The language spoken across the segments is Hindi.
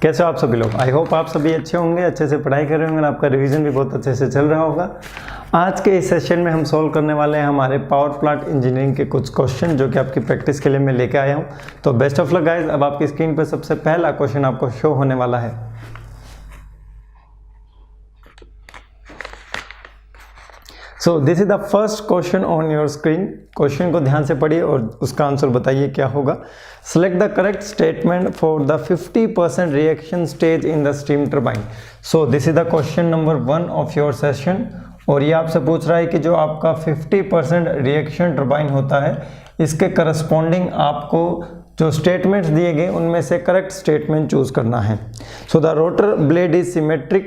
कैसे हो आप सभी लोग? आई होप आप सभी अच्छे होंगे, अच्छे से पढ़ाई कर रहे होंगे और आपका रिवीजन भी बहुत अच्छे से चल रहा होगा। आज के इस सेशन में हम सॉल्व करने वाले हैं हमारे पावर प्लांट इंजीनियरिंग के कुछ क्वेश्चन जो कि आपकी प्रैक्टिस के लिए मैं लेके आया हूं। तो बेस्ट ऑफ लक गाइस। अब आपकी स्क्रीन पर सबसे पहला क्वेश्चन आपको शो होने वाला है। सो this is the first question on your screen. Question को ध्यान से पढ़िए और उसका आंसर बताइए क्या होगा। Select the correct statement for the 50% reaction stage in the steam turbine. So this is the question number 1 of your session. और ये आपसे पूछ रहा है कि जो आपका 50% रिएक्शन टर्बाइन होता है इसके करस्पॉन्डिंग आपको जो स्टेटमेंट्स दिए गए उनमें से करेक्ट स्टेटमेंट चूज करना है। So the rotor blade is symmetric,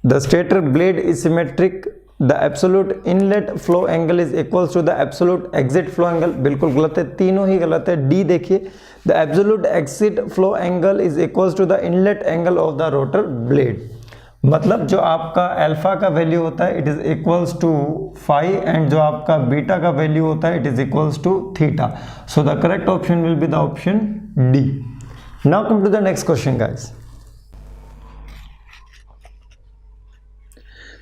the stator blade is symmetric, the absolute inlet flow angle is equals to the absolute exit flow angle. बिल्कुल गलत है, तीनों ही गलत है। डी देखिए, the absolute exit flow angle is equals to the inlet angle of the rotor blade. मतलब जो आपका अल्फा का वैल्यू होता है it is equals to phi and जो आपका बीटा का वैल्यू होता है it is equals to theta. So the correct option will be the option D. Now come to the next question guys.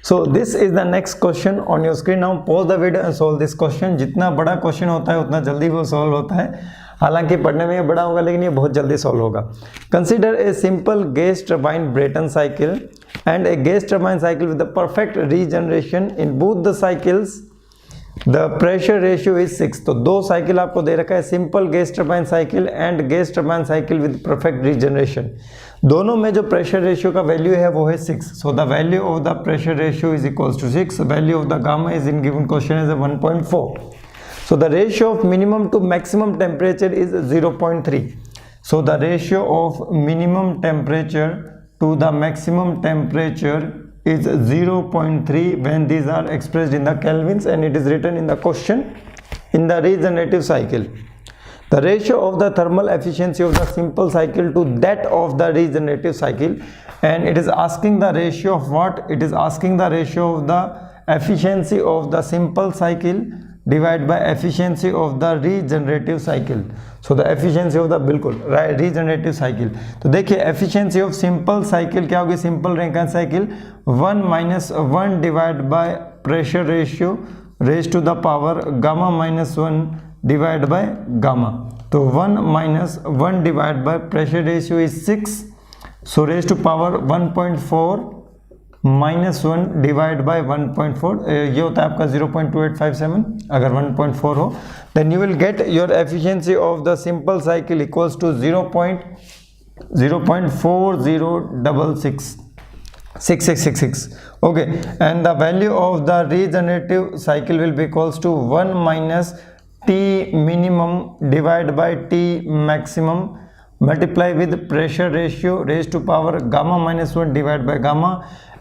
So this is the next question on your screen. Now pause the video and solve this question. जितना बड़ा क्वेश्चन होता है उतना जल्दी वो सॉल्व होता है। हालांकि पढ़ने में ये बड़ा होगा लेकिन ये बहुत जल्दी सॉल्व होगा। Consider a simple gas turbine Brayton cycle and a gas turbine cycle with the perfect regeneration. In both the cycles the pressure ratio is 6. तो दो साइकिल आपको दे रखा है, simple gas turbine cycle and gas turbine cycle with perfect regeneration. दोनों में जो प्रेशर रेशियो का वैल्यू है वो है 6। So the value of the pressure ratio is equals to 6। Value of the gamma is in given question is 1.4। So the ratio of minimum to maximum temperature is 0.3। So the ratio of minimum temperature to the maximum temperature is 0.3 when these are expressed in the kelvins and it is written in the question in the regenerative cycle. The ratio of the thermal efficiency of the simple cycle to that of the regenerative cycle, and it is asking the ratio of what? It is asking the ratio of the efficiency of the simple cycle divided by efficiency of the regenerative cycle. So the efficiency of the बिल्कुल regenerative cycle. तो देखिए efficiency of simple cycle क्या होगी? simple Rankine cycle 1 minus 1 divided by pressure ratio raised to the power gamma minus 1 divided by gamma. तो 1 minus 1 divided by pressure ratio is 6. So raised to power 1.4 minus 1 divide by 1.4 ये होता है आपका 0.2857। अगर 1.4 हो then you will get your efficiency of the simple cycle equals to 0.406666 okay and the value of the regenerative cycle will be equals to 1 minus T minimum divide by T maximum multiply with pressure ratio raised to power gamma minus 1 divided by gamma,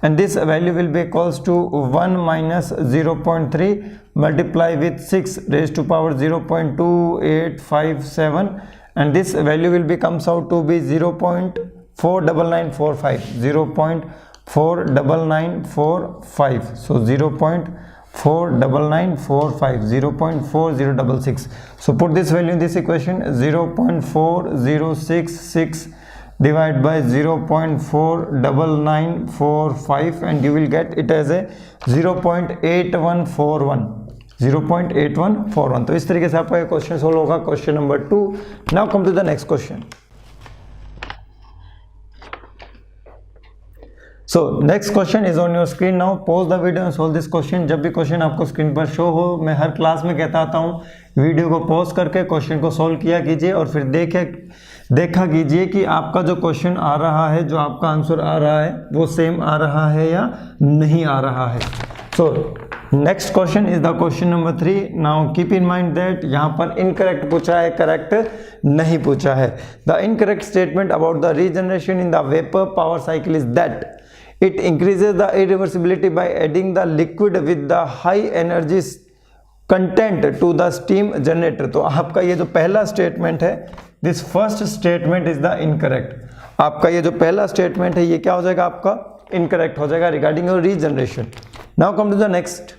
and this value will be equals to 1 minus 0.3 multiply with 6 raised to power 0.2857, and this value will be comes out to be 0.49945 0.49945 so 0.49945 0.4066. So put this value in this equation 0.4066 divided by 0.49945 and you will get it as a 0.8141 0.8141। तो इस तरीके से आपका क्वेश्चन सोल्व होगा। Question number 2। Now come to the next question. So next question is on your screen. Now pause the video and solve this question. जब भी क्वेश्चन आपको स्क्रीन पर शो हो, मैं हर क्लास में कहता आता हूँ वीडियो को पॉज करके क्वेश्चन को सोल्व किया कीजिए और फिर देखा कीजिए कि आपका जो क्वेश्चन आ रहा है, जो आपका आंसर आ रहा है वो सेम आ रहा है या नहीं आ रहा है। सो next question is the question number 3। Now keep in mind that यहाँ पर इनकरेक्ट पूछा है, करेक्ट नहीं पूछा है। The incorrect statement about the regeneration in the vapour power cycle is that it increases the irreversibility by adding the liquid with the high energy content to the steam generator। तो आपका ये जो पहला स्टेटमेंट है, this first statement is the incorrect. आपका ये जो पहला स्टेटमेंट है ये क्या हो जाएगा? आपका इनकरेक्ट हो जाएगा regarding your regeneration. Now come to the next.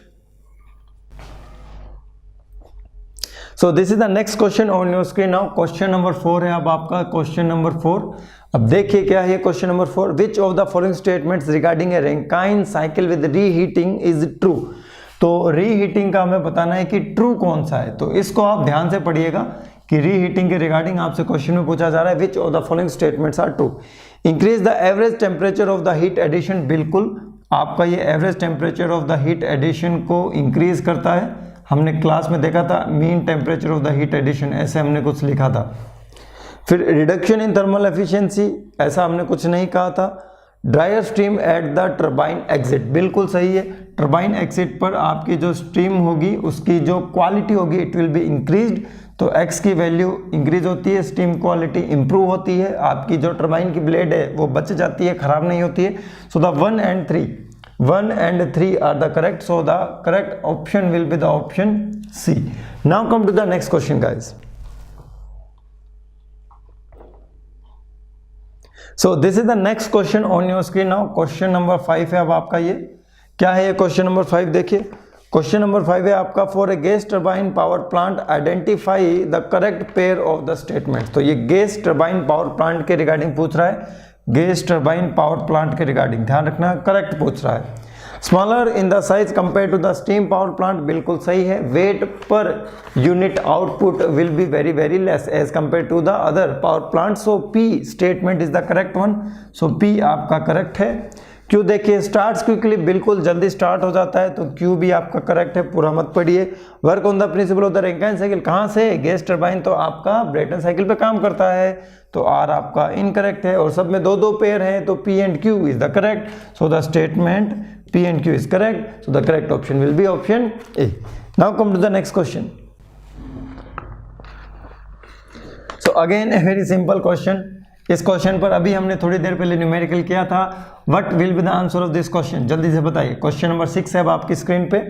So this is the next question on your screen. Now question number 4 है अब आपका। क्वेश्चन नंबर 4 अब देखिए क्या है question number 4, which of the following statements regarding A Rankine cycle with reheating is true. तो रीहीटिंग का हमें बताना है कि ट्रू कौन सा है, तो इसको आप ध्यान से पढ़िएगा कि रीहीटिंग के रिगार्डिंग आपसे क्वेश्चन में पूछा जा रहा है which of the following statements are true. Increase the average temperature of the heat addition, बिल्कुल आपका ये average temperature of the heat addition को इंक्रीज करता है। हमने क्लास में देखा था mean temperature of the heat addition, ऐसे हमने कुछ लिखा था। फिर रिडक्शन इन थर्मल एफिशिएंसी, ऐसा हमने कुछ नहीं कहा था। Dryer stream at the turbine exit, बिल्कुल सही है। टरबाइन एग्जिट पर आपकी जो स्ट्रीम होगी उसकी जो क्वालिटी होगी इट विल बी इंक्रीज्ड, तो एक्स की वैल्यू इंक्रीज होती है, स्टीम क्वालिटी इंप्रूव होती है, आपकी जो टरबाइन की ब्लेड है वो बच जाती है, खराब नहीं होती है। So the 1 and 3 are the correct, so the correct option will be the option C. Now come to the next question guys. So this is the next question on your screen. Now question number 5 है अब आपका, ये क्या है ये क्वेश्चन नंबर 5 देखिए। क्वेश्चन नंबर 5 है आपका, for a gas turbine power plant identify the correct pair of the statement. तो ये गैस टरबाइन पावर प्लांट के रिगार्डिंग पूछ रहा है, गैस टरबाइन पावर प्लांट के रिगार्डिंग, ध्यान रखना करेक्ट पूछ रहा है। Smaller in the size compare to the steam power plant, बिल्कुल सही है। Weight per unit output will be very very less as compare to the other power plant, so P statement is the correct one, so P आपका करेक्ट है। क्यू देखिए स्टार्ट्स क्विकली, बिल्कुल जल्दी स्टार्ट हो जाता है, तो क्यू भी आपका करेक्ट है, पूरा मत पढ़िए। Work on the principle of the Rankine cycle, कहाँ से, गैस टरबाइन तो आपका ब्रेटन साइकिल पे काम करता है, तो आर आपका इनकरेक्ट है। और सब में दो दो पेयर हैं, तो P and Q is the correct, so the statement P and Q is correct, so the correct option will be option A. Now come to the next question. So again a very simple question. इस क्वेश्चन पर अभी हमने थोड़ी देर पहले न्यूमेरिकल किया था। What will be the answer of this question, जल्दी से बताइए। क्वेश्चन नंबर 6 है अब आपकी स्क्रीन पे।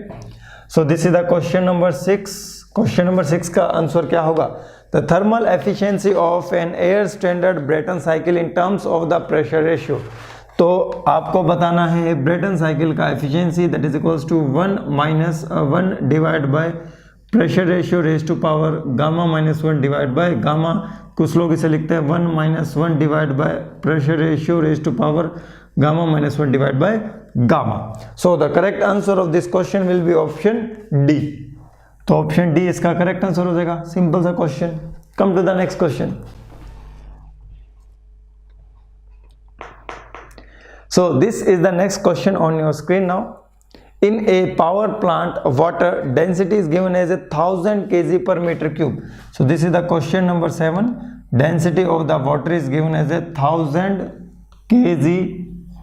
So this is the question number 6। Question number 6 का आंसर क्या होगा, the thermal efficiency of an air standard Brayton cycle in terms of the pressure ratio. तो आपको बताना है ब्रेटन साइकिल का efficiency, that is equals to 1 minus 1 divide by pressure ratio raise to power gamma minus 1 divide by gamma, कुछ लोग इसे लिखते हैं 1 minus 1 divide by pressure ratio raise to power gamma minus 1 divide by gamma. So the correct answer of this question will be option D. तो ऑप्शन डी इसका करेक्ट आंसर हो जाएगा, सिंपल सा question. Come to the next question. So this is the next question on your screen now. In a power plant, water density is given as 1000 kg per meter cube. So this is the question number 7. Density of the water is given as 1000 kg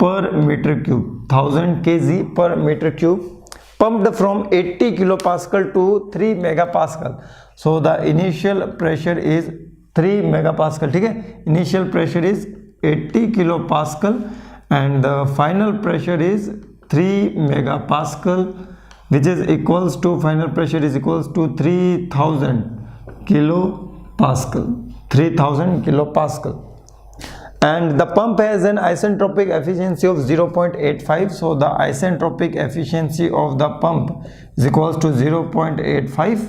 per meter cube. 1000 kg per meter cube. Pumped from 80 kilopascal to 3 megapascal. So the initial pressure is 3 megapascal. ठीक है? Initial pressure is 80 kilopascal and the final pressure is 3 megapascal, which is equals to, final pressure is equals to 3000 kilopascal, 3000 kilopascal, and the pump has an isentropic efficiency of 0.85. so the isentropic efficiency of the pump is equals to 0.85.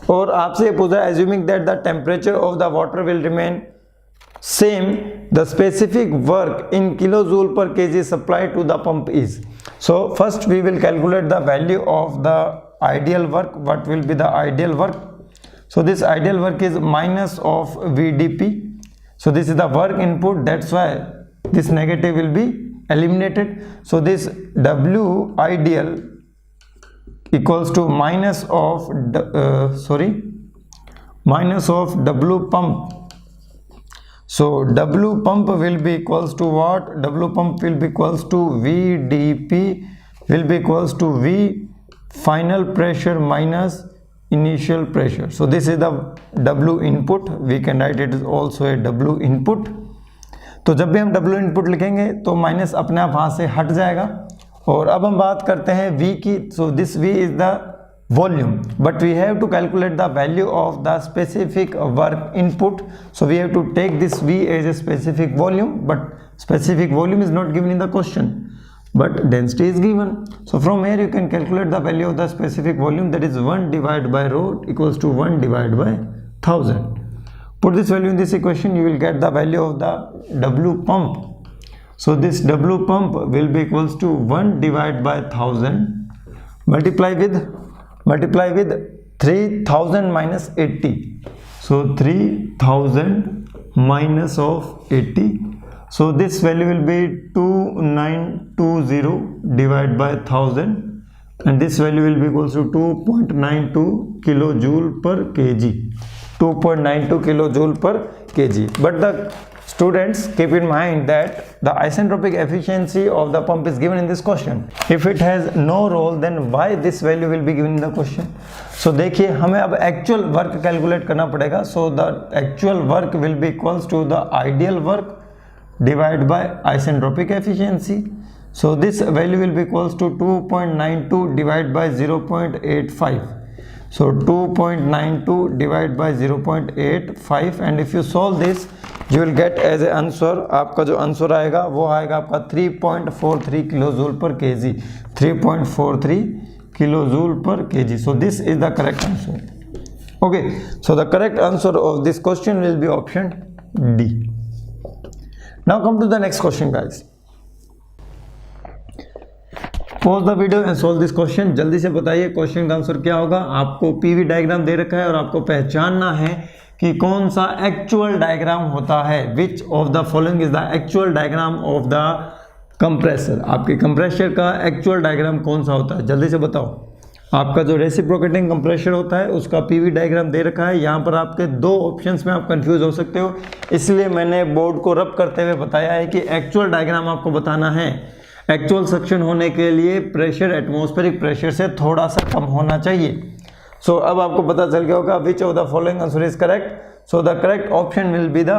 और आपसे पूछा assuming that the temperature of the water will remain same, the specific work in kilojoule per kg supplied to the pump is. So first we will calculate the value of the ideal work. What will be the ideal work? So this ideal work is minus of VDP. So this is the work input, that's why this negative will be eliminated. So this W ideal equals to minus of minus of W pump. So W pump will be equals to what? W pump will be equals to VDP will be equals to V final pressure minus initial pressure. So this is the W input. We can write it is also a W input. तो जब भी हम W input लिखेंगे तो माइनस अपने आप वहाँ से हट जाएगा। और अब हम बात करते हैं V की। So this V is the volume, but we have to calculate the value of the specific work input. So we have to take this V as a specific volume, but specific volume is not given in the question, but density is given. So from here you can calculate the value of the specific volume, that is 1 divided by rho equals to 1 divided by 1000. Put this value in this equation, you will get the value of the W pump. So this W pump will be equals to 1 divided by 1000 multiply with 3000 minus 80. So 3000 minus of 80. So this value will be 2920 divided by 1000, and this value will be equals to 2.92 kilojoule per kg. 2.92 kilojoule per kg. But the students, keep in mind that the isentropic efficiency of the pump is given in this question. If it has no role, then why this value will be given in the question? So देखिए हमें अब actual work calculate करना पड़ेगा. So the actual work will be equals to the ideal work divided by isentropic efficiency. So this value will be equals to 2.92 divided by 0.85. So 2.92 divided by 0.85, and if you solve this, you will get as a answer, आपका जो आंसर आएगा वो आएगा आपका 3.43 किलोजूल पर केजी. 3.43 किलोजूल पर KG. So this is the correct answer. Okay, so the correct answer of this question will be option D. Now come to the next question, guys. Pause the video and solve this question. जल्दी से बताइए क्वेश्चन का आंसर क्या होगा. आपको पीवी डायग्राम दे रखा है और आपको पहचानना है कि कौन सा एक्चुअल डायग्राम होता है. Which of the following is the actual diagram of the compressor. आपके कंप्रेसर का एक्चुअल डायग्राम कौन सा होता है, जल्दी से बताओ. आपका जो रेसिप्रोकेटिंग कंप्रेसर होता है उसका पीवी डायग्राम दे रखा है. यहाँ पर आपके दो ऑप्शंस में आप कंफ्यूज हो सकते हो, इसलिए मैंने बोर्ड को रब करते हुए बताया है कि एक्चुअल डायग्राम आपको बताना है. एक्चुअल सक्शन होने के लिए प्रेशर एटमॉस्फेरिक प्रेशर से थोड़ा सा कम होना चाहिए. सो अब आपको पता चल गया होगा which of the following answer is correct. So the correct option will be the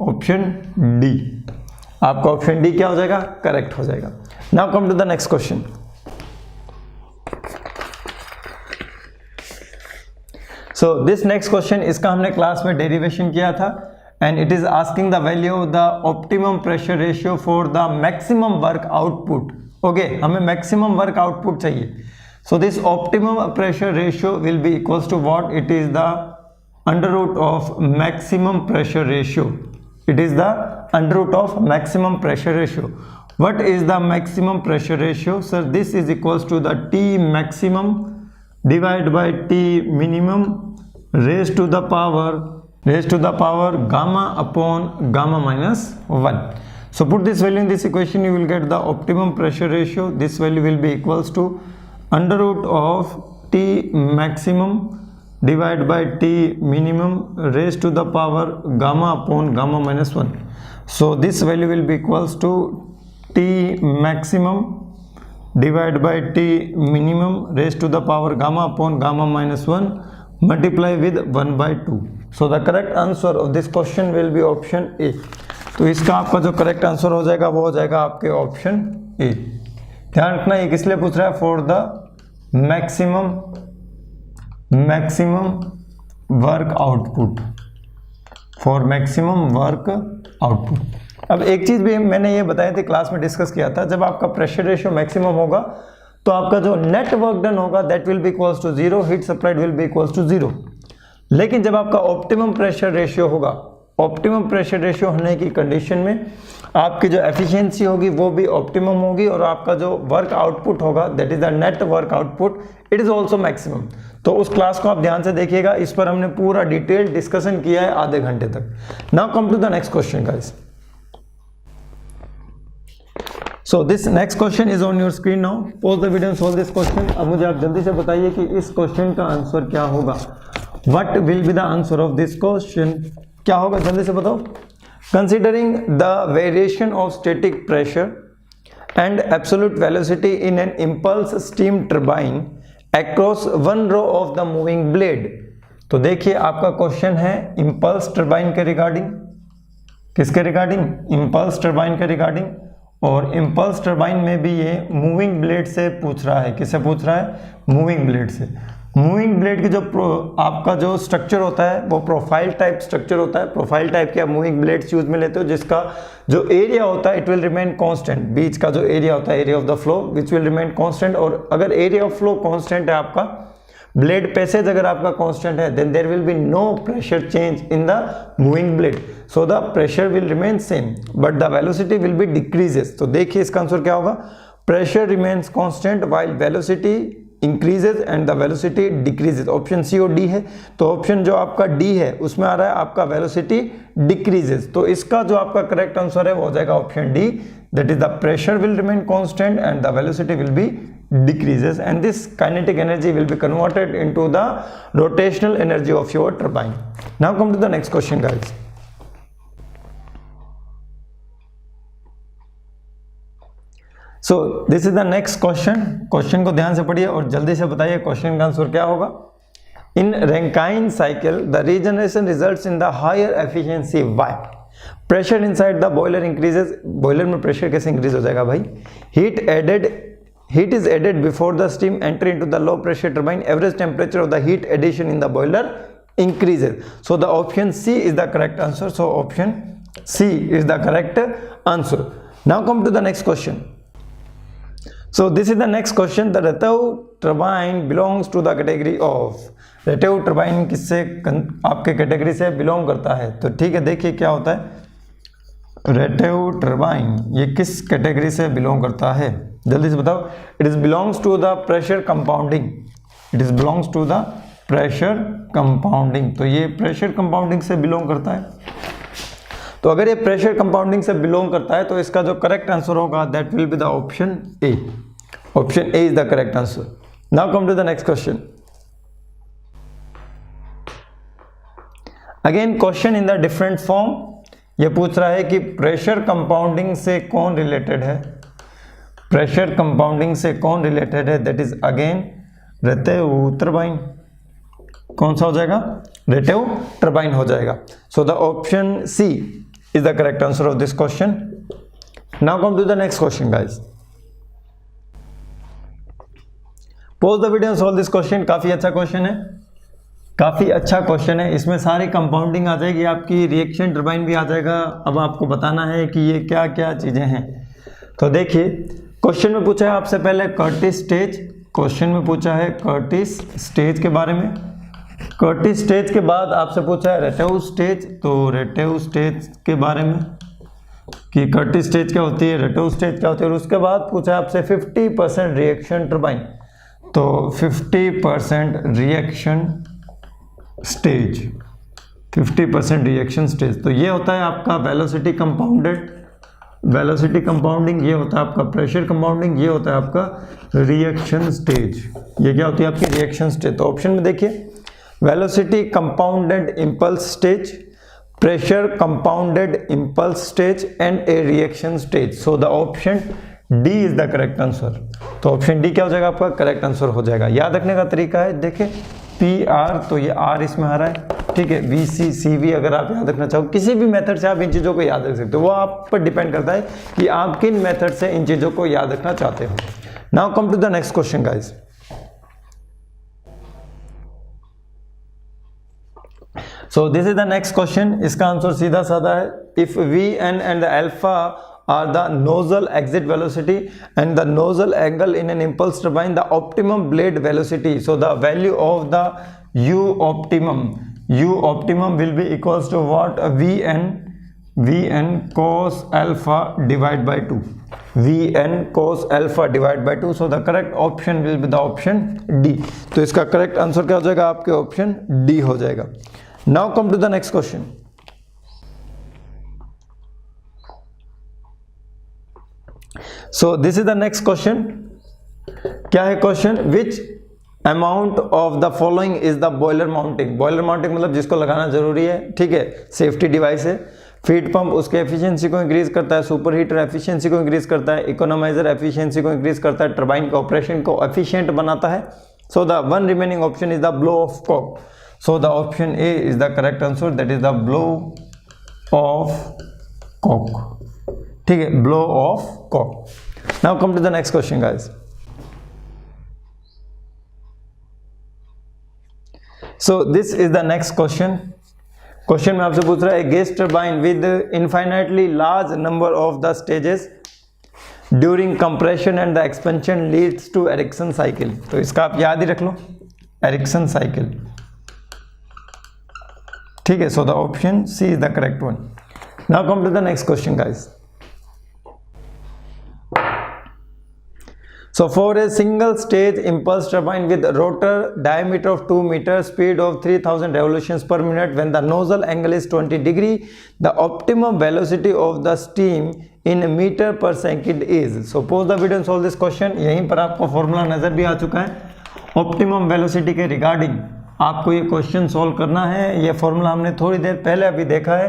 option D. आपका ऑप्शन डी क्या हो जाएगा, करेक्ट हो जाएगा. Now come to the next question. So this next question, इसका हमने क्लास में डेरिवेशन किया था, and it is asking the value of the optimum pressure ratio for the maximum work output. Okay, हमें maximum work output चाहिए. So this optimum pressure ratio will be equals to what? It is the under root of maximum pressure ratio. It is the under root of maximum pressure ratio. What is the maximum pressure ratio? Sir, this is equals to the T maximum divided by T minimum raised to the power gamma upon gamma minus 1. So put this value in this equation, you will get the optimum pressure ratio. This value will be equals to under root of T maximum divided by T minimum raised to the power gamma upon gamma minus 1. So this value will be equals to T maximum divided by T minimum raised to the power gamma upon gamma minus 1 multiply with 1 by 2. So the correct answer of this question will be option A. तो इसका आपका जो करेक्ट आंसर हो जाएगा वो हो जाएगा आपके ऑप्शन ए. ध्यान रखना ये किस लिए पूछ रहा है, for the maximum work output. For maximum work output. अब एक चीज भी मैंने ये बताई थी, क्लास में डिस्कस किया था, जब आपका प्रेशर रेशियो मैक्सिमम होगा तो आपका जो नेट वर्क डन होगा that will be equals to 0, heat supplied will be equals to 0. लेकिन जब आपका ऑप्टिमम प्रेशर रेशियो होगा, ऑप्टिमम प्रेशर रेशियो होने की कंडीशन में आपकी जो एफिशिएंसी होगी वो भी ऑप्टिमम होगी और आपका जो वर्क आउटपुट होगा that is the net work output, it is also maximum. तो उस क्लास को आप ध्यान से देखिएगा, इस पर हमने पूरा डिटेल डिस्कशन किया है आधे घंटे तक. Now come to the next question guys. So this next question is on your screen now. Pause the video and solve this question. अब मुझे आप जल्दी से बताइए कि इस क्वेश्चन का आंसर क्या होगा. What will be the answer of this question? क्या होगा जल्दी से बताओ. Considering the variation of static pressure and absolute velocity in an impulse steam turbine across one row of the moving blade. तो देखिए आपका क्वेश्चन है impulse turbine के रिगार्डिंग. किसके रिगार्डिंग? impulse turbine के रिगार्डिंग. और इम्पल्स टर्बाइन में भी ये मूविंग ब्लेड से पूछ रहा है. किससे पूछ रहा है? मूविंग ब्लेड से. मूविंग ब्लेड की जो आपका जो स्ट्रक्चर होता है वो प्रोफाइल टाइप स्ट्रक्चर होता है. प्रोफाइल टाइप के आप मूविंग ब्लेड्स यूज में लेते हो जिसका जो एरिया होता है इट विल रिमेन कांस्टेंट. बीच का जो एरिया होता है, area of the flow which will remain constant. और अगर एरिया ऑफ फ्लो कांस्टेंट है आपका ब्लेड पैसेज अगर आपका कांस्टेंट है then there will be no pressure change in the moving blade, so the pressure will remain same but the velocity will be decreases. तो देखिए इसका आंसर क्या होगा, pressure remains constant while velocity increases and the velocity decreases. Option C और डी है, तो ऑप्शन जो आपका डी है उसमें आ रहा है आपका वेलोसिटी डिक्रीजेज, तो इसका जो आपका करेक्ट आंसर है वो हो जाएगा option D, that is the pressure will remain constant and the velocity will B decreases and this kinetic energy will be converted into the rotational energy of your turbine. Now come to the next question guys. So this is the next question. Question को ध्यान से पढ़िए और जल्दी से बताइए क्वेश्चन का आंसर क्या होगा। In Rankine cycle the regeneration results in the higher efficiency. Why? Pressure inside the boiler increases. boiler में pressure कैसे increase हो जाएगा भाई? Heat is added before the steam enter into the low pressure turbine. Average temperature of the heat addition in the boiler increases. So the option C is the correct answer. So option C is the correct answer. Now come to the next question. So this is the next question. The Rateau turbine belongs to the category of. Rateau turbine किससे आपके कैटेगरी से बिलोंग करता है? तो ठीक है, देखिए क्या होता है। रेटेव टर्बाइन ये किस कैटेगरी से बिलोंग करता है, जल्दी से बताओ। It is belongs to the pressure compounding, it is belongs to the pressure compounding, तो ये प्रेशर कंपाउंडिंग से बिलोंग करता है। तो अगर ये प्रेशर कंपाउंडिंग से बिलोंग करता है तो इसका जो करेक्ट आंसर होगा that will be the option A, option A is the correct answer. Now come to the next question. Again question in the different form. ये पूछ रहा है कि प्रेशर कंपाउंडिंग से कौन रिलेटेड है, प्रेशर कंपाउंडिंग से कौन रिलेटेड है, that is again Rateau turbine. कौन सा हो जाएगा, रेटेव टर्बाइन हो जाएगा। So the option C is the correct answer of this question. Now come to the next question guys. Pause the video, solve this question. काफी अच्छा क्वेश्चन है, काफ़ी अच्छा क्वेश्चन है। इसमें सारी कंपाउंडिंग आ जाएगी आपकी, रिएक्शन टर्बाइन भी आ जाएगा। अब आपको बताना है कि ये क्या क्या चीज़ें हैं। तो देखिए क्वेश्चन में पूछा है आपसे पहले कर्टिस स्टेज, क्वेश्चन में पूछा है कर्टिस स्टेज के बारे में। कर्टिस स्टेज के बाद आपसे पूछा है रेटेव स्टेज, तो रेटेव स्टेज के बारे में कि कर्टिस स्टेज क्या होती है, रेटेव स्टेज क्या होती है। और उसके बाद पूछा है आपसे 50% रिएक्शन टर्बाइन, तो 50% रिएक्शन स्टेज, 50% रिएक्शन स्टेज, तो ये होता है आपका वेलोसिटी कंपाउंडेड, वेलोसिटी कंपाउंडिंग, ये होता है आपका प्रेशर कंपाउंडिंग, ये होता है आपका रिएक्शन स्टेज। ये क्या होती है आपकी रिएक्शन स्टेज। तो ऑप्शन में देखिए velocity compounded impulse stage, pressure compounded impulse stage and A reaction stage. So the option D is the correct answer. तो ऑप्शन डी क्या हो जाएगा आपका करेक्ट आंसर हो जाएगा। याद रखने का तरीका है, देखिए पी आर, तो ये आर इसमें आ रहा है, ठीक है। वी सी सी वी अगर आप याद रखना चाहो किसी भी मेथड से आप इन चीज़ों को याद रख सकते हो, वो आप पर डिपेंड करता है कि आप किन मेथड से इन चीज़ों को याद रखना चाहते हो। Now come to the next question guys. So this is the next question. इसका आंसर सीधा साधा है। If we N and the alpha are the nozzle exit velocity and the nozzle angle in an impulse turbine, the optimum blade velocity, so the value of the u optimum will be equals to what, vn cos alpha divided by 2, vn cos alpha divided by 2, so the correct option will be the option D। तो इसका करेक्ट आंसर क्या हो जाएगा आपके ऑप्शन डी हो जाएगा। Now come to the next question. So this is the next question। क्या है question, which amount of the following is the boiler mounting. Boiler mounting मतलब जिसको लगाना जरूरी है, ठीक है, सेफ्टी डिवाइस है। फीड पंप उसके एफिशिएंसी को इंक्रीज करता है, सुपर हीटर एफिशिएंसी को इंक्रीज करता है, इकोनोमाइजर एफिशिएंसी को इंक्रीज करता है, टर्बाइन के ऑपरेशन को एफिशिएंट बनाता है। So the one remaining option is the blow off cock. So the option A is the correct answer, that is the blow off cock, ठीक है, blow off cock. Now come to the next question guys. So this is the next question. Question में आपसे पूछ रहा है gas turbine with infinitely large number of the stages during compression and the expansion leads to Ericsson cycle. तो इसका आप याद ही रख लो, एरिक्सन साइकिल, ठीक है। So the option C is the correct one. Now come to the next question guys. So for a single stage impulse turbine with rotor diameter of 2 meters, speed of 3000 revolutions per minute, when the nozzle angle is 20 degree, the optimum velocity of the steam in meter per second is. So pause the video and solve this question। यहीं पर आपको फॉर्मूला नज़र भी आ चुका है। ऑप्टिमम वेलोसिटी के रिगार्डिंग आपको ये क्वेश्चन सॉल्व करना है। ये फॉर्मूला हमने थोड़ी देर पहले अभी देखा है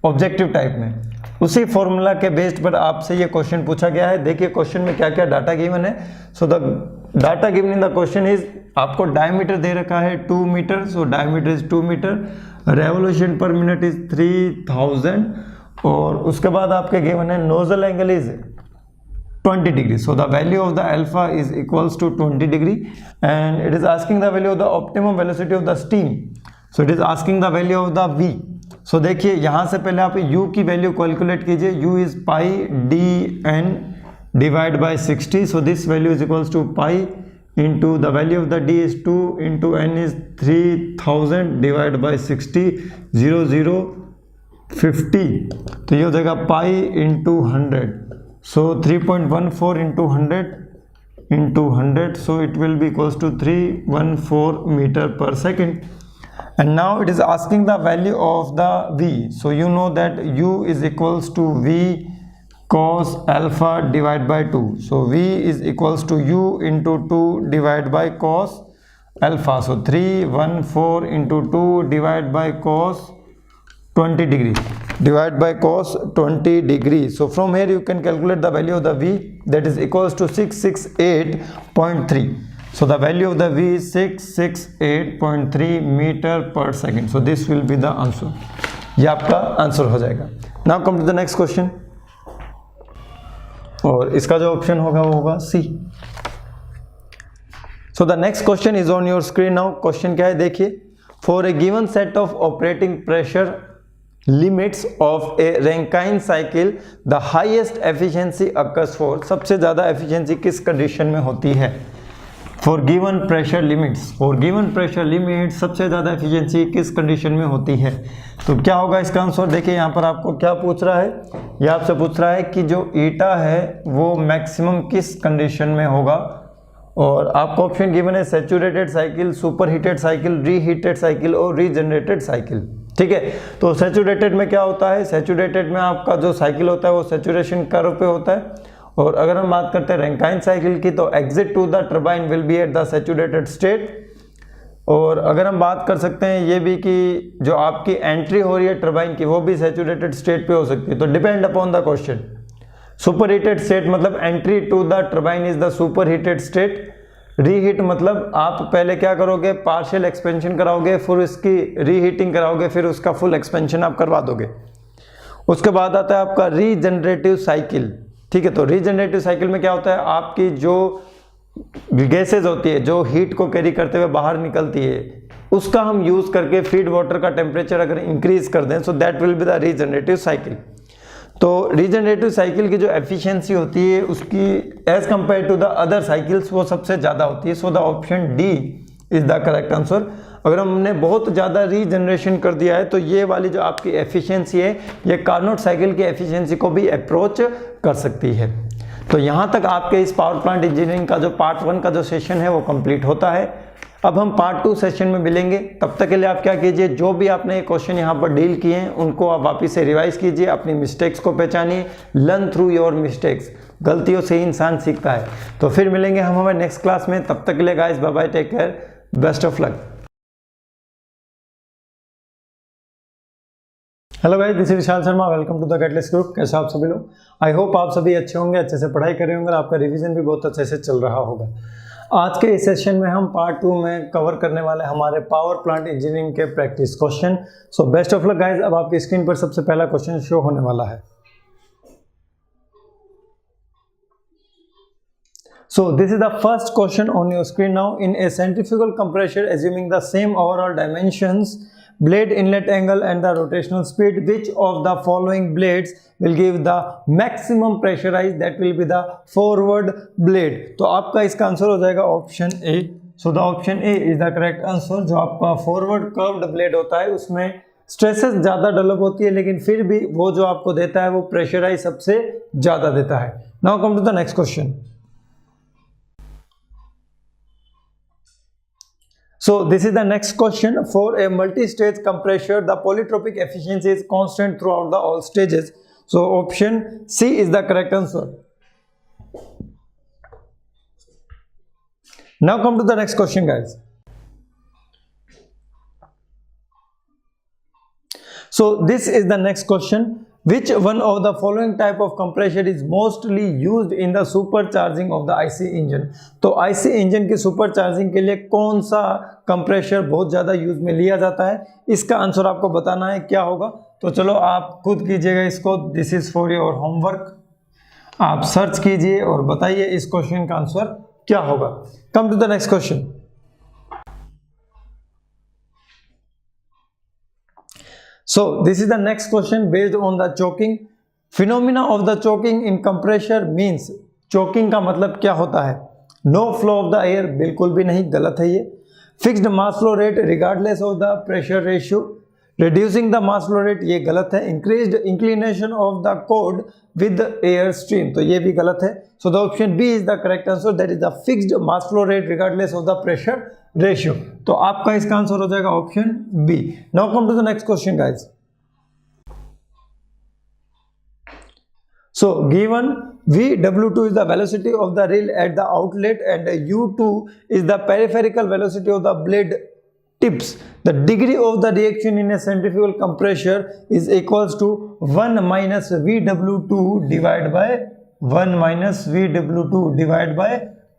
ऑब्जेक्टिव टाइप में, उसी फॉर्मूला के बेस्ड पर आपसे ये क्वेश्चन पूछा गया है। देखिए क्वेश्चन में क्या क्या डाटा गिवन है। So the data given in the question is, आपको डायमीटर दे रखा है 2 metre, so diameter is 2 metre, revolution per minute is 3000, और उसके बाद आपके गिवन है nozzle angle is 20 degree. So the value of the alpha is equals to 20 degree and it is asking the value of the optimum velocity of the steam. So it is asking the value of so वी। सो देखिए यहाँ से पहले आप u की वैल्यू कैलकुलेट कीजिए। u is pi D N divide by 60। So this value is equals to pi into the value of the d is 2 into n is 3000 divide by 60, 0050। तो ये हो जाएगा pi into 100। So 3.14 into 100 so it will be equals to 314 meter per second. And now it is asking the value of the V. So you know that U is equals to V cos alpha divided by 2. So V is equals to U into 2 divided by cos alpha. So 314 into 2 divided by cos 20 degree. Divided by cos 20 degree. So from here you can calculate the value of the V, that is equals to 668.3. So the value of the V is 668.3 meter per second. So this will be the answer. ये आपका आंसर हो जाएगा। Now come to the next question. और इसका जो ऑप्शन होगा वो होगा C. So the next question is on your screen now. Question क्या है देखिए। For a given set of operating pressure limits of a Rankine cycle, the highest efficiency occurs for, सबसे ज़्यादा efficiency किस कंडीशन में होती है। For given pressure limits, for given pressure limit सबसे ज़्यादा एफिशिएंसी किस कंडीशन में होती है। तो क्या होगा इसका आंसर। देखिए यहाँ पर आपको क्या पूछ रहा है, ये आपसे पूछ रहा है कि जो ईटा है वो मैक्सिमम किस कंडीशन में होगा, और आपको ऑप्शन गिवन है saturated cycle, super heated cycle, reheated cycle और रीजनरेटेड साइकिल। ठीक है, तो सैचुरेटेड में क्या होता है, सैचुरेटेड में आपका जो साइकिल होता है वो सैचुरेशन कर्व पे होता है, और अगर हम बात करते हैं रैंकाइन साइकिल की तो exit to the turbine will be at the saturated state. और अगर हम बात कर सकते हैं ये भी कि जो आपकी एंट्री हो रही है टर्बाइन की वो भी सैचुरेटेड स्टेट पे हो सकती है। तो depend upon the question. Super heated state मतलब entry to the turbine is the super heated state. Reheat मतलब आप पहले क्या करोगे, पार्शियल एक्सपेंशन कराओगे, फिर उसकी रीहीटिंग कराओगे, फिर उसका फुल एक्सपेंशन आप करवा दोगे। उसके बाद आता है आपका रीजनरेटिव साइकिल। ठीक है, तो रीजनरेटिव साइकिल में क्या होता है, आपकी जो गैसेज होती है जो हीट को कैरी करते हुए बाहर निकलती है उसका हम यूज करके फीड वाटर का टेम्परेचर अगर इंक्रीज कर दें, so that will be the regenerative cycle. तो रीजनरेटिव साइकिल की जो एफिशिएंसी होती है उसकी as compare to the other cycles वो सबसे ज़्यादा होती है। So the option D is the correct answer. अगर हमने बहुत ज़्यादा रीजनरेशन कर दिया है तो ये वाली जो आपकी एफिशिएंसी है ये कार्नोट साइकिल की एफिशिएंसी को भी अप्रोच कर सकती है। तो यहाँ तक आपके इस पावर प्लांट इंजीनियरिंग का जो पार्ट 1 का जो सेशन है वो कंप्लीट होता है। अब हम पार्ट 2 सेशन में मिलेंगे, तब तक के लिए आप क्या कीजिए, जो भी आपने क्वेश्चन यहाँ पर डील किए हैं उनको आप वापस से रिवाइज कीजिए, अपनी मिस्टेक्स को पहचानिए, लर्न थ्रू योर मिस्टेक्स। गलतियों से ही इंसान सीखता है। तो फिर मिलेंगे हम हमारे नेक्स्ट क्लास में, तब तक के लिए guys bye bye, take care, best of luck. Hello guys, this is Vishal Sharma, welcome to the catalyst group. कैसे आप सभी लोग, आई होप आप सभी अच्छे होंगे, अच्छे से पढ़ाई कर रहे होंगे, आपका रिवीजन भी बहुत अच्छे से चल रहा होगा। आज के इस सेशन में हम पार्ट 2 में कवर करने वाले हमारे पावर प्लांट इंजीनियरिंग के practice question. So best of luck guys. अब आपकी स्क्रीन पर सबसे पहला क्वेश्चन शो होने वाला है। So this is the first question on your screen now. In a centrifugal compressor, assuming the same overall dimensions, blade inlet angle and the rotational speed, which of the following blades will give the maximum pressurized? That will be the forward blade. तो आपका इसका आंसर हो जाएगा option A, so the option A is the correct answer. जो आपका फॉरवर्ड कर्व्ड ब्लेड होता है उसमें स्ट्रेसेस ज़्यादा डेवलप होती है, लेकिन फिर भी वो जो आपको देता है वो प्रेशराइज सबसे ज़्यादा देता है। Now come to the next question. So this is the next question. For a multi-stage compressor, the polytropic efficiency is constant throughout the all stages. So option C is the correct answer. Now come to the next question, guys. So this is the next question. Which one of the following type of compressor is mostly used in the supercharging of the IC engine? तो IC इंजन की सुपरचार्जिंग के लिए कौन सा कंप्रेशर बहुत ज़्यादा यूज में लिया जाता है, इसका आंसर आपको बताना है क्या होगा। तो चलो आप खुद कीजिएगा इसको, this is for your homework. आप सर्च कीजिए और बताइए इस क्वेश्चन का आंसर क्या होगा। Come to the next question. So this is the next question based on the choking. Phenomena of the choking in compressor means, choking का मतलब क्या होता है? No flow of the air, बिल्कुल भी नहीं, गलत है ये। Fixed mass flow rate regardless of the pressure ratio, reducing the mass flow rate, ये गलत है। Increased inclination of the cord with the air stream, तो ये भी गलत है। So the option B is the correct answer, that is the fixed mass flow rate regardless of the pressure ratio. तो आपका इसका आंसर हो जाएगा option B. Now come to the next question, guys. So given VW2 is the velocity of the reel at the outlet and U2 is the peripheral velocity of the blade tips. The degree of the reaction in a centrifugal compressor is equals to 1 minus VW2 divided by 1 minus VW2 divided by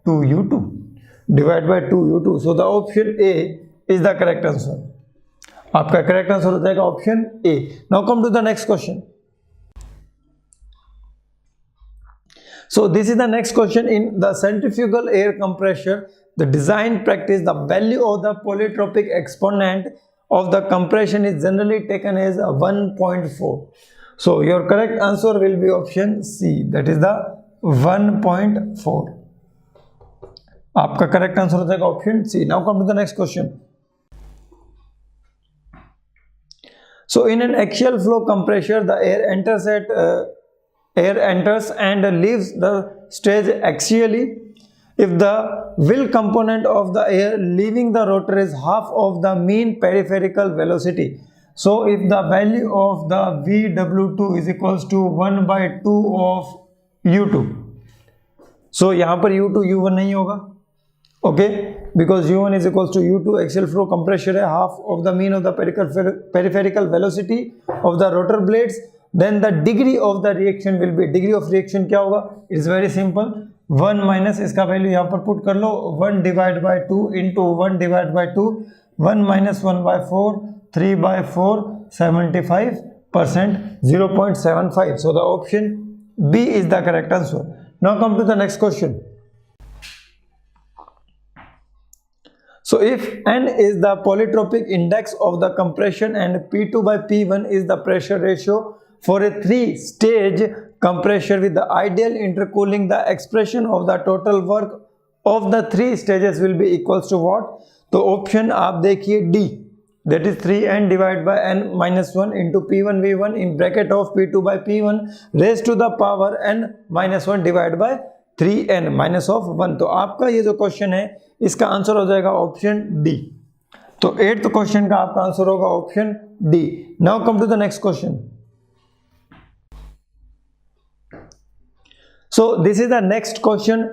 2U2 divided by 2U2. So the option A is the correct answer. आपका करेक्ट आंसर हो जाएगा option A. Now come to the next question. So this is the next question. In the centrifugal air compressor, the design practice, the value of the polytropic exponent of the compression is generally taken as 1.4. So your correct answer will be option C, that is the 1.4। आपका करेक्ट आंसर हो जाएगा option C. Now come to the next question. So in an axial flow compressor the air enters and leaves the stage axially if the will component of the air leaving the rotor is half of the mean peripheral velocity. So if the value of the VW2 is equals to 1 by 2 of U2, so यहाँ पर U2 U1 नहीं होगा, okay, because U1 is equals to U2, axial flow compressor है, half of the mean of the peripheral velocity of the rotor blades, then the degree of the reaction will be, degree of reaction क्या होगा, it's very simple, 1 minus इसका वैल्यू यहाँ पर पुट कर लो, 1 divided by 2 into 1 divided by 2, 1 minus 1 by 4, 3 by 4, 75%, 0.75. So the option B is the correct answer. Now come to the next question. So if N is the polytropic index of the compression and P2 by P1 is the pressure ratio for a 3-stage compressor with the ideal intercooling, the expression of the total work of the 3 stages will be equals to what? तो ऑप्शन आप देखिए D, that is 3N divided by N minus 1 into P1 V1 in bracket of P2 by P1 raised to the power N minus 1 divided by 3N minus of 1। तो आपका ये जो क्वेश्चन है इसका आंसर हो जाएगा ऑप्शन डी। तो 8th क्वेश्चन का आपका आंसर होगा option D. Now come to the next question. So this is the next question.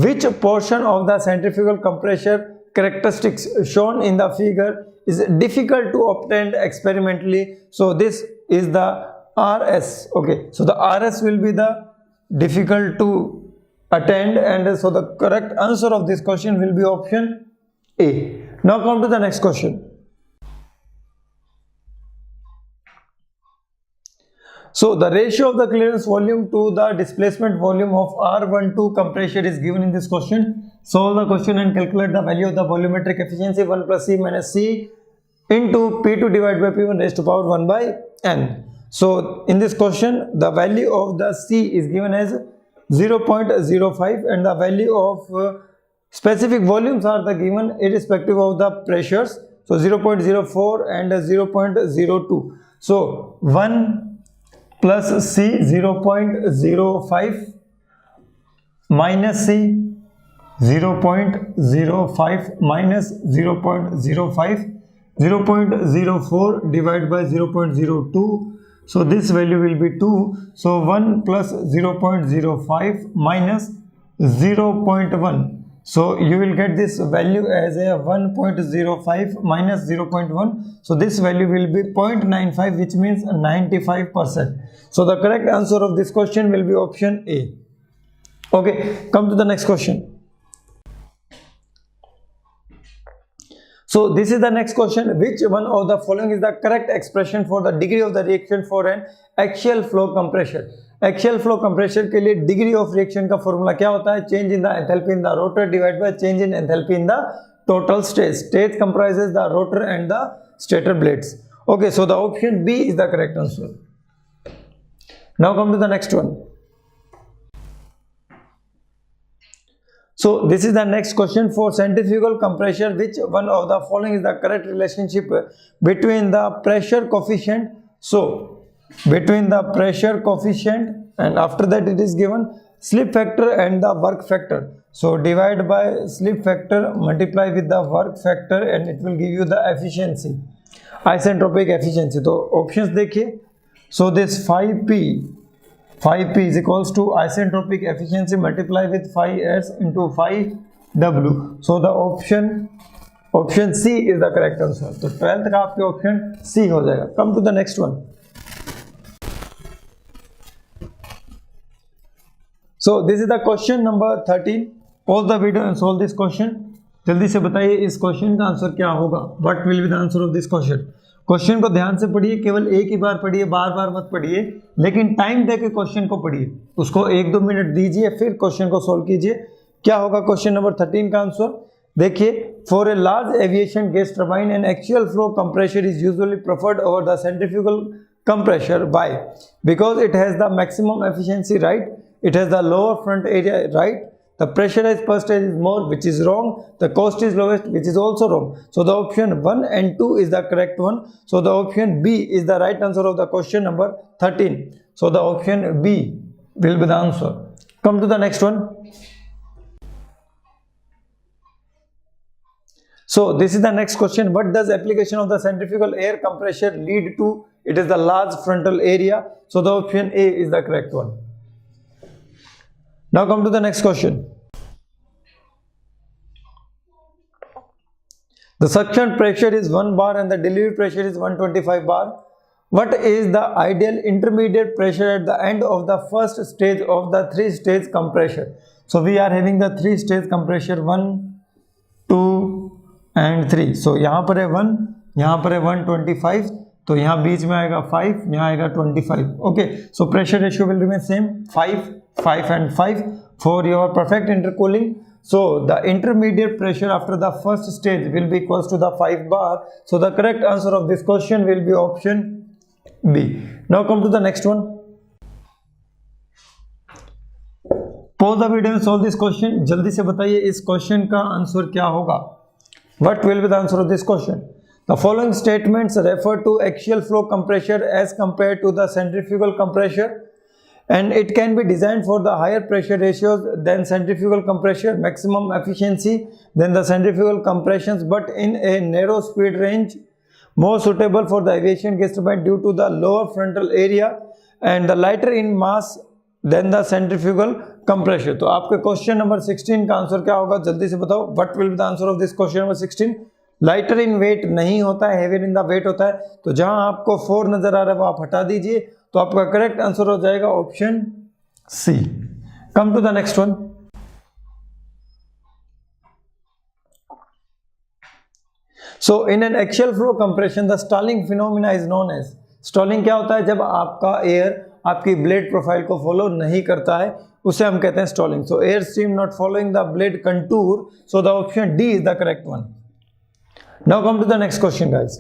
Which portion of the centrifugal compressor characteristics shown in the figure is difficult to obtain experimentally? So this is the RS. Okay, so the RS will be the difficult to attend, and so the correct answer of this question will be option A. Now come to the next question. So the ratio of the clearance volume to the displacement volume of R12 compressor is given in this question. Solve the question and calculate the value of the volumetric efficiency 1 plus C minus C into P2 divided by P1 raised to power 1 by N. So in this question the value of the C is given as 0.05 and the value of Specific volumes are the given irrespective of the pressures. So 0.04 and 0.02. So 1 plus C 0.05 minus C 0.05 minus 0.05, 0.04 divided by 0.02. So this value will be 2. So 1 plus 0.05 minus 0.1. So you will get this value as a 1.05 minus 0.1. So this value will be 0.95, which means 95%. So the correct answer of this question will be option A. Okay, come to the next question. So this is the next question. Which one of the following is the correct expression for the degree of the reaction for an axial flow compressor? Axial flow compressor के लिए डिग्री ऑफ रिएक्शन का फॉर्मूला क्या होता है? Change in the enthalpy in the rotor divide by change in enthalpy in the total stage. Stage comprises the rotor and the stator blades. Okay, so the option B is the correct answer. Now come to the next one. So this is the next question for centrifugal compressor. Which one of the following is the correct relationship between the pressure coefficient? So between the pressure coefficient and after that it is given slip factor and the work factor. So divide by slip factor, multiply with the work factor and it will give you the efficiency, isentropic efficiency. तो options देखिए. So this 5P is equals to isentropic efficiency multiply with 5S into 5W. So the option C is the correct answer. तो 12th का आपके option C हो जाएगा. Come to the next one. So this is the question number 13. Pause the video and solve this question. जल्दी से बताइए इस क्वेश्चन का आंसर क्या होगा. What will be the answer of this question? Question को ध्यान से पढ़िए, केवल एक ही बार पढ़िए, बार बार मत पढ़िए, लेकिन टाइम देके क्वेश्चन को पढ़िए. उसको 1-2 मिनट दीजिए, फिर क्वेश्चन को सोल्व कीजिए. क्या होगा क्वेश्चन नंबर 13 का आंसर? देखिए, for a large aviation gas turbine and axial flow compressor is usually preferred over the centrifugal compressor. Why? Because it has the maximum efficiency, right? It has the lower front area, right? The pressurized per stage is more, which is wrong. The cost is lowest, which is also wrong. So the option 1 and 2 is the correct one. So the option B is the right answer of the question number 13. So the option B will be the answer. Come to the next one. So this is the next question. What does application of the centrifugal air compressor lead to? It is the large frontal area. So the option A is the correct one. Now come to the next question. The suction pressure is 1 bar and the delivery pressure is 125 bar. What is the ideal intermediate pressure at the end of the first stage of the 3-stage compressor? So we are having the 3-stage compressor 1, 2 and 3. So यहाँ पर है 1, यहाँ पर है 125, तो यहाँ बीच में आएगा 5, यहाँ आएगा 25. Okay, so pressure ratio will remain same, 5 and 5 for your perfect intercooling. So the intermediate pressure after the first stage will be equals to the 5 bar. So the correct answer of this question will be option B. Now come to the next one. Pause the video and solve this question. जल्दी से बताइए इस क्वेश्चन का आंसर क्या होगा. What will be the answer of this question? The following statements refer to axial flow compressor as compared to the centrifugal compressor, and it can be designed for the higher pressure ratios than centrifugal compressor, maximum efficiency than the centrifugal compressions, but in a narrow speed range, more suitable for the aviation gas turbine due to the lower frontal area and the lighter in mass than the centrifugal compressor. तो आपके क्वेश्चन नंबर 16 का आंसर क्या होगा, जल्दी से बताओ. What will be the answer of this question number 16? Lighter in weight नहीं होता है, हेवियर इन द वेट होता है. तो जहां आपको 4 नजर आ रहा है वो आप हटा दीजिए, तो आपका करेक्ट आंसर हो जाएगा option C. Come to the next one. So in an axial flow compression the stalling phenomena is known as. Stalling क्या होता है? जब आपका एयर आपकी ब्लेड प्रोफाइल को फॉलो नहीं करता है, उसे हम कहते हैं stalling. So air stream not following the blade contour. So the option D is the correct one. Now come to the next question, guys.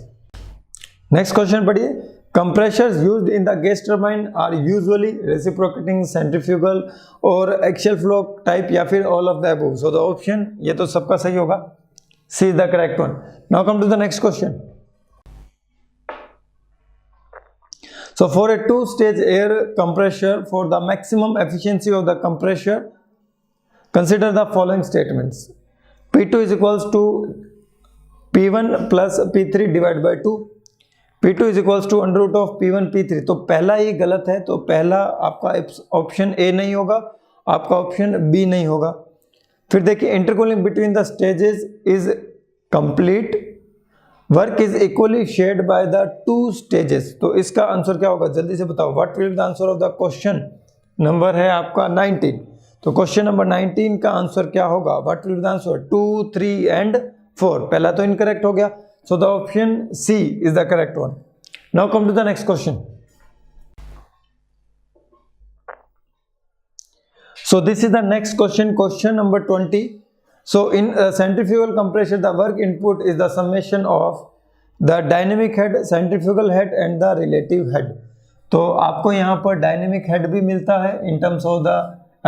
Next question पढ़िए. compressors used in the gas turbine are usually reciprocating, centrifugal और axial flow type या फिर all of the above. So the option ये तो सबका सही होगा, C is the correct one. Now come to the next question. So for a two-stage air compressor, for the maximum efficiency of the compressor, consider the following statements. P2 is equals to P1 plus P3 divided by 2. P2 is equals to under root of P1 P3. तो पहला ही गलत है, तो पहला आपका ऑप्शन ए नहीं होगा, आपका ऑप्शन बी नहीं होगा. फिर देखिए intercooling between the stages is complete, work is equally shared by the two stages. तो इसका आंसर क्या होगा, जल्दी से बताओ. What will be the answer of the question number है आपका 19. तो क्वेश्चन नंबर 19 का आंसर क्या होगा, what will be the answer 2, 3 and 4. पहला तो इनकरेक्ट हो गया, so the option C is the correct one. Now come to the next question. So this is the next question, question number 20. So in centrifugal compression, the work input is the summation of the dynamic head, centrifugal head and the relative head. तो आपको यहाँ पर dynamic head भी मिलता है in terms of the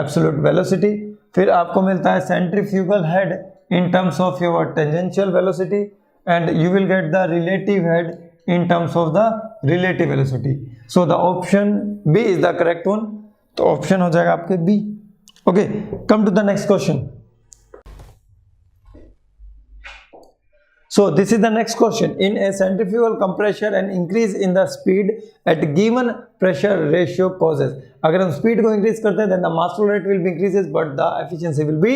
absolute velocity, फिर आपको मिलता है centrifugal head in terms of your tangential velocity, and you will get the relative head in terms of the relative velocity. So the option B is the correct one. तो option हो जाएगा आपके B. Okay, come to the next question. So this is the next question. In a centrifugal compressor, an increase in the speed at given pressure ratio causes. अगर हम speed को increase करते हैं, then the mass flow rate will be increases, but the efficiency will be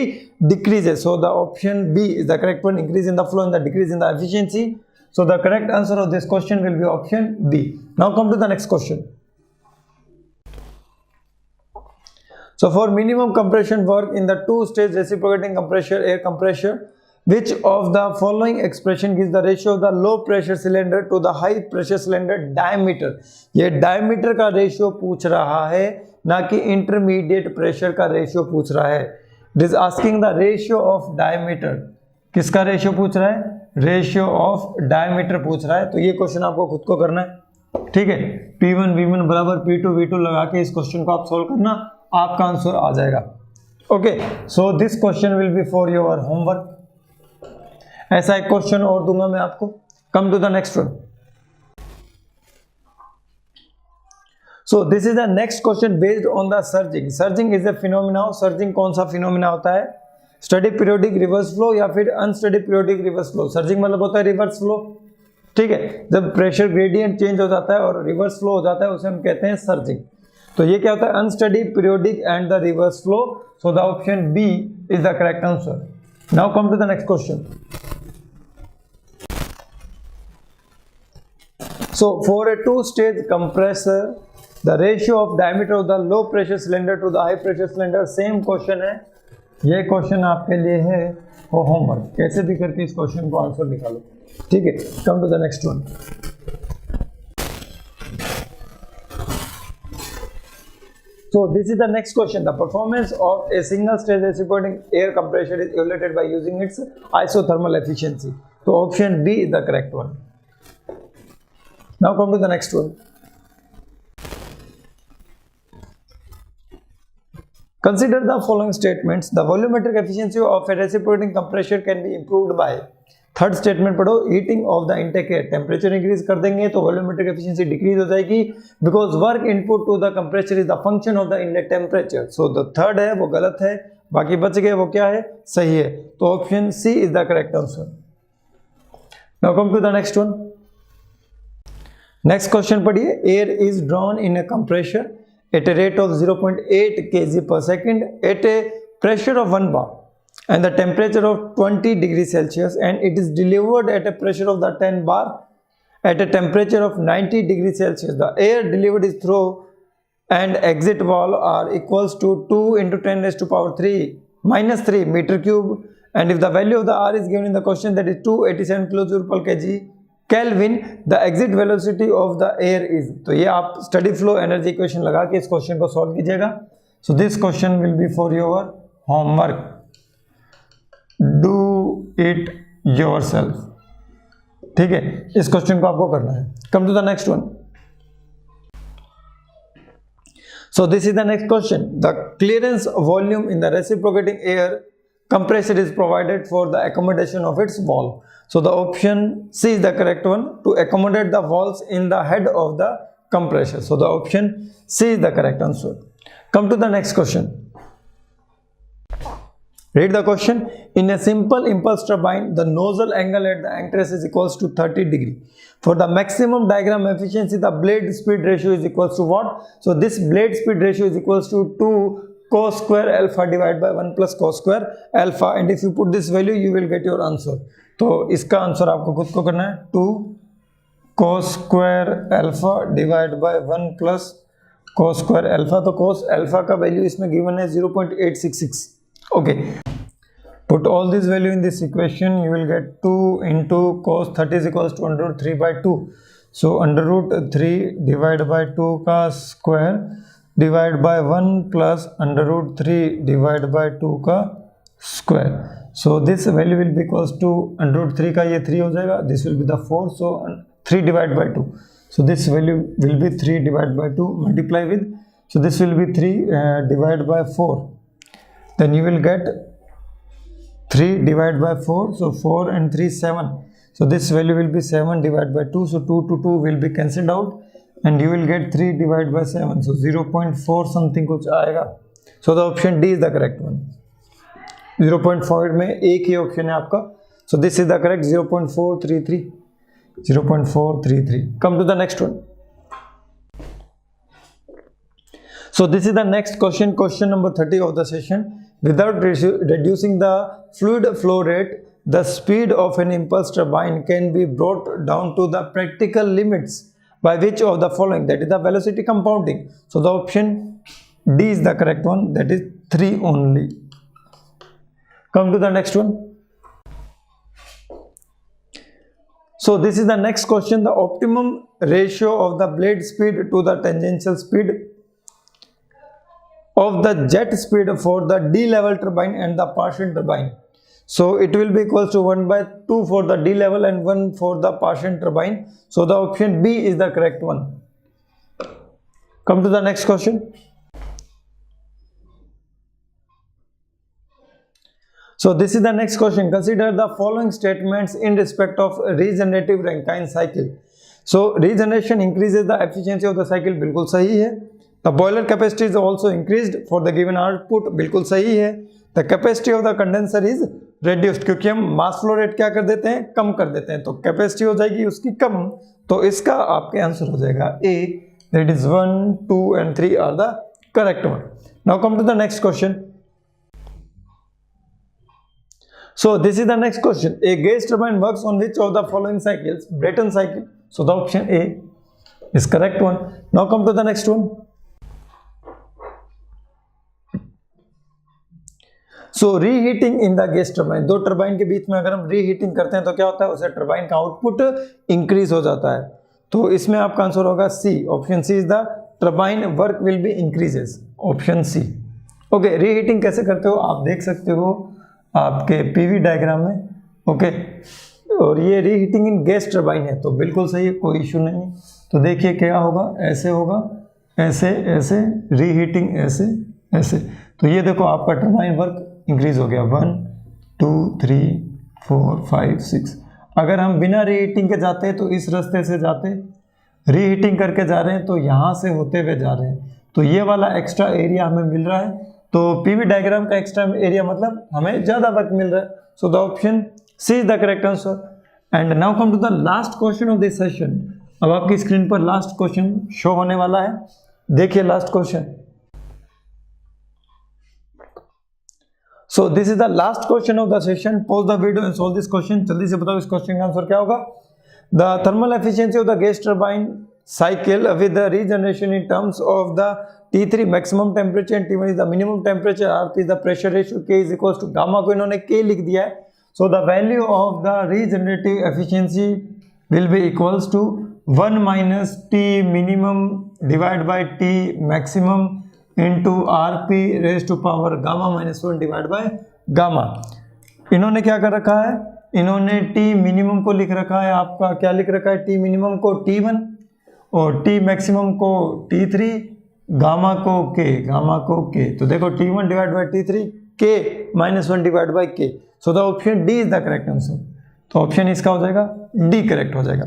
decreases. So the option B is the correct one. Increase in the flow and the decrease in the efficiency. So the correct answer of this question will be option B. Now come to the next question. So for minimum compression work in the two-stage reciprocating compressor air compressor, which of the following expression gives the ratio of the low pressure cylinder to the high pressure cylinder diameter? ये diameter का रेशियो पूछ रहा है, ना कि इंटरमीडिएट प्रेशर का रेशियो पूछ रहा है. It is asking the ratio of diameter. किसका रेशियो पूछ रहा है, रेशियो ऑफ डायमीटर पूछ रहा है. तो ये क्वेश्चन आपको खुद को करना है, ठीक है. P1 V1 बराबर P2 V2 लगा के इस क्वेश्चन को आप सोल्व करना, आपका आंसर आ जाएगा. Okay, so this question will be for your homework. ऐसा एक क्वेश्चन और दूंगा मैं आपको. Come to the next one. So this is the next question based on the surging. Surging is a phenomena. Surging कौन सा फिनोमिना होता है, स्टडी पीरियोडिक रिवर्स फ्लो या फिर unsteady periodic reverse flow. Surging मतलब होता है रिवर्स फ्लो, ठीक है. जब प्रेशर ग्रेडियंट चेंज हो जाता है और रिवर्स फ्लो हो जाता है, उसे हम कहते हैं सर्जिंग. तो ये क्या होता है, unsteady periodic and the reverse flow. So the option B is the correct answer. Now come to the next question. So for a two-stage compressor, the ratio of diameter of the low pressure cylinder to the high pressure cylinder, same question है. ये क्वेश्चन आपके लिए है वो होमवर्क. कैसे भी करके इस क्वेश्चन को आंसर निकालो, ठीक है. Come to the next one. So this is the next question. The performance of a single stage reciprocating air compressor is evaluated by using its isothermal efficiency. So option B is the correct one. Now come to the next one. Consider the following statements. The volumetric efficiency of a reciprocating compressor can be improved by. Third statement पढ़ो, heating of the intake air. Temperature increase कर देंगे तो वॉल्यूमेट्रिक एफिशिएंसी डिक्रीज हो जाएगी, because work input to the compressor is the function of the inlet temperature. So the third है वो गलत है, बाकी बच गए वो क्या है, सही है. तो option C is the correct answer. Now come to the next one. Next question पढ़िए. Air is drawn in a compressor at a rate of 0.8 kg per second at a pressure of 1 bar and the temperature of 20 degrees Celsius, and it is delivered at a pressure of the 10 bar at a temperature of 90 degrees Celsius. The air delivered is through and exit wall are equals to 2 into 10 raised to power 3 minus 3 meter cube, and if the value of the R is given in the question, that is 287 kilojoule per kg Kelvin, the exit velocity of the air is. तो ये आप स्टडी फ्लो एनर्जी इक्वेशन लगा के इस क्वेश्चन को सॉल्व कीजिएगा. So this question will be for your homework. Do it yourself, ठीक है. इस क्वेश्चन को आपको करना है. Come to the next one. So this is the next question. The clearance volume in the reciprocating air compressor is provided for the accommodation of its valve. So the option C is the correct one, to accommodate the valves in the head of the compressor. So the option C is the correct answer. Come to the next question. Read the question. In a simple impulse turbine, the nozzle angle at the encrest is equals to 30 degree. For the maximum diagram efficiency, the blade speed ratio is equals to what? So this blade speed ratio is equals to 2 cos square alpha divided by 1 plus cos square alpha, and if you put this value you will get your answer. तो इसका आंसर आपको खुद को करना है 2 cos square alpha divided by 1 plus cos square alpha. तो cos alpha का वैल्यू इसमें गिवन है 0.866. Okay, put all this value in this equation, you will get 2 into cos 30 is equals to under root 3 by 2. So under root 3 divided by 2 का square divided by 1 plus under root 3 divided by 2 का square. So this value will be equals to under root 3 का ये 3 हो जाएगा, this will be the 4, so 3 divided by 2. So this value will be 3 divided by 2 multiply with, so this will be 3 divided by 4. Then you will get 3 divided by 4, so 4 and 3 7. So this value will be 7 divided by 2, so 2 to 2 will be cancelled out and you will get 3 divided by 7, so 0.4 something कुछ आएगा. So the option D is the correct one. 0.4 में एक ही ऑप्शन है आपका, so this is the correct 0.433. 0.433. Come to the next one. So this is the next question, question number 30 of the session. Without reducing the fluid flow rate, the speed of an impulse turbine can be brought down to the practical limits by which of the following? That is the velocity compounding. So the option D is the correct one, that is 3 only. Come to the next one. So this is the next question. The optimum ratio of the blade speed to the tangential speed of the jet speed for the D level turbine and the Parshan turbine. So it will be equals to 1 by 2 for the D level and 1 for the Parshan turbine. So the option B is the correct one. Come to the next question. So this is the next question. Consider the following statements in respect of regenerative Rankine cycle. So regeneration increases the efficiency of the cycle. बिल्कुल सही है. The boiler capacity is also increased for the given output. बिल्कुल सही है. The capacity of the condenser is reduced, क्योंकि हम mass flow rate क्या कर देते हैं, कम कर देते हैं, तो capacity हो जाएगी उसकी कम, तो इसका आपके आंसर हो जाएगा A. That is 1, 2 and 3 are the correct one. Now come to the next question. So this is the next question. A gas turbine works on which of the following cycles? Brayton cycle. So the option A is correct one. Now come to the next one. So reheating in the gas turbine. दो टर्बाइन के बीच में अगर हम रीहीटिंग करते हैं तो क्या होता है, उससे टर्बाइन का आउटपुट इंक्रीज हो जाता है. तो इसमें आपका आंसर होगा C. Option C is the turbine work will be increases. Option C. Okay, reheating कैसे करते हो आप देख सकते हो आपके पीवी डायग्राम में. ओके, और ये रीहीटिंग इन गैस टर्बाइन है, तो बिल्कुल सही है, कोई इशू नहीं. तो देखिए क्या होगा, ऐसे होगा, ऐसे ऐसे, रीहीटिंग ऐसे ऐसे. तो ये देखो आपका टर्बाइन वर्क इंक्रीज हो गया. 1 2 3 4 5 6. अगर हम बिना रीहीटिंग के जाते हैं तो इस रास्ते से जाते, रीहीटिंग करके जा रहे हैं तो यहाँ से होते हुए जा रहे हैं, तो ये वाला एक्स्ट्रा एरिया हमें मिल रहा है. तो पीवी डायग्राम का एक्स्ट्रा एरिया मतलब हमें ज़्यादा वर्क मिल रहा है. So the option C is the correct answer. And now come to the last question of this session. अब आपकी स्क्रीन पर लास्ट क्वेश्चन शो होने वाला है. देखिए last question. So this is the last question of the session. Pause the video and solve this question. जल्दी से बताओ इस क्वेश्चन का आंसर क्या होगा. The thermal efficiency of the gas turbine cycle with the regeneration in terms of the T3 maximum temperature and T1 is the minimum temperature, RP is the pressure ratio, K is equals to gamma को इन्होंने K लिख दिया है. So the value of the regenerative efficiency will be equals to 1 minus T minimum divided by T maximum into RP raised to power gamma minus 1 divided by gamma. इन्होंने क्या कर रखा है, इन्होंने T मिनिमम को लिख रखा है, आपका क्या लिख रखा है, T मिनिमम को T1 और T मैक्सिमम को T3 गामा को के, तो देखो T1 डिवाइड बाई T3 के -1 डिवाइड बाई के, सो the option D is the correct answer. तो ऑप्शन इसका हो जाएगा डी करेक्ट हो जाएगा।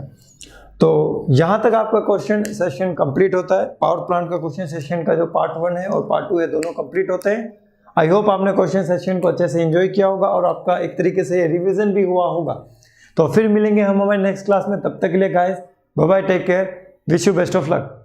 तो यहाँ तक आपका क्वेश्चन सेशन कंप्लीट होता है। पावर प्लांट का क्वेश्चन सेशन का जो पार्ट 1 है और पार्ट 2 है दोनों कंप्लीट होते हैं। आई होप आपने क्वेश्चन सेशन को अच्छे से एंजॉय किया होगा और आपका एक तरीके से रिवीजन भी हुआ होगा। तो फिर मिलेंगे हम हमारे नेक्स्ट क्लास में, तब तक के लिए guys bye bye, take care, wish you best of luck.